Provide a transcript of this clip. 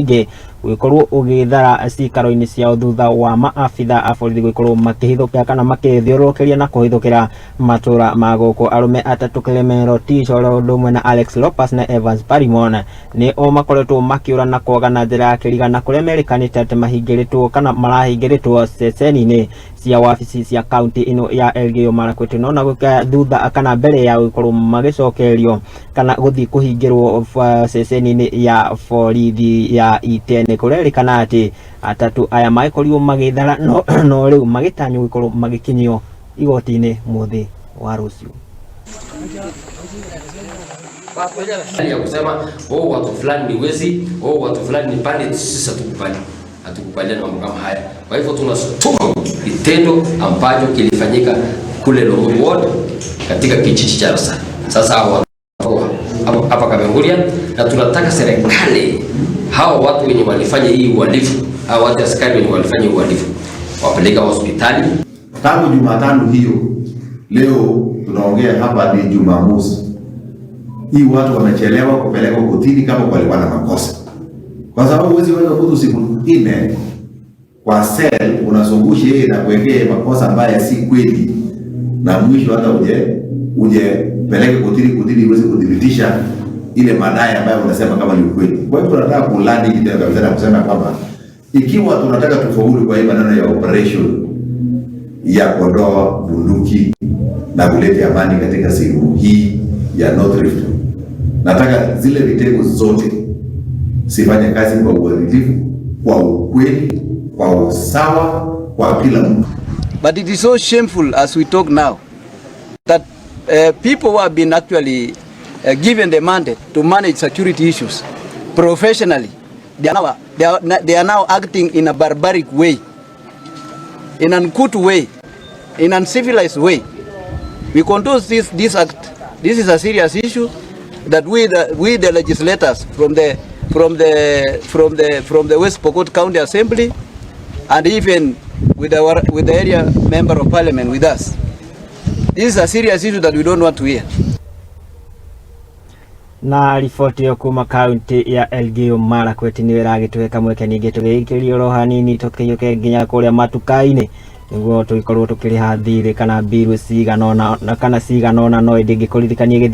muingi gwikorwo ugithara cikaro-ini ciao thutha wa maabitha a borithi gwikorwo makihithukira kana makithiururukiria na kuhithukira matura ma guku Arume Atatu, Clement, Rotich oro ndumwe na Alex Lopus na Evans Parimon ni o makoretwo makiura na kuoga na njira ya kirigana kuria merikanite ati mahingiritwo kana marahingiritwo ceceni-ini cia wabici cia kaunti ino ya elgeyo marakwet no na guka thutha kana mbere ya gukorwo magicokerio kana guthi kuhingirwo ceceni-ini ya borithi ya iten kurerikana ati Atatu aya magikorirwo magithara no riu magitanyo gukorwo magikinyio igoti-ni muthi wa rucio ya kusema watu fulani ni wezi, watu fulani ni bandits, sisi hatukubaliana na mambo kama haya. Kwa hivyo tunasukuma kitendo ambacho kilifanyika kule Lomuru Ward katika kijiji cha Rosa. Sasa hapa Kabenguria, na tunataka serikali hao watu wenye walifanya hii uhalifu, hao watu askari wenye walifanya uhalifu wapeleka hospitali. Tangu Jumatano hiyo, leo tunaongea hapa ni Jumamosi. Hii watu wamechelewa kupeleka kotini kama walikuwa na makosa. Kwa sababu huwezi weka mtu siku 4 kwa cell unazungusha yeye na kuwekea makosa ambayo si kweli. Na mwisho hata uje peleke kotini iweze kudhibitisha ile madai ambayo unasema kama ni kweli. Kwa hiyo tunataka kulani kitendo kabisa na kusema kwamba ikiwa tunataka tufaulu kwa hii maneno ya operation ya kuondoa bunduki na kuleta amani katika sehemu hii ya North Rift, nataka zile vitengo zote sifanye kazi kwa uadilifu, kwa ukweli, kwa usawa, kwa kila mtu. But it is so shameful as we talk now that people who have been actually given the mandate to manage security issues professionally, they are now acting in a barbaric way, in an uncouth way, in an uncivilized way. We condone this act. This is a serious issue that we the legislators from the West Pokot County Assembly and even with the area member of parliament with us. This is a serious issue that we don't want to hear. Na ripoti yo kuma kaunti ya elgeyo marakwet ni wiragitweka mweke ningi tugiikirio ro hanini tukiyuke nginya kuria matukai-ini niguo tugikorwo tukiriha thirĩ kana biru ciganona na kana ciganona no ndingikuririkania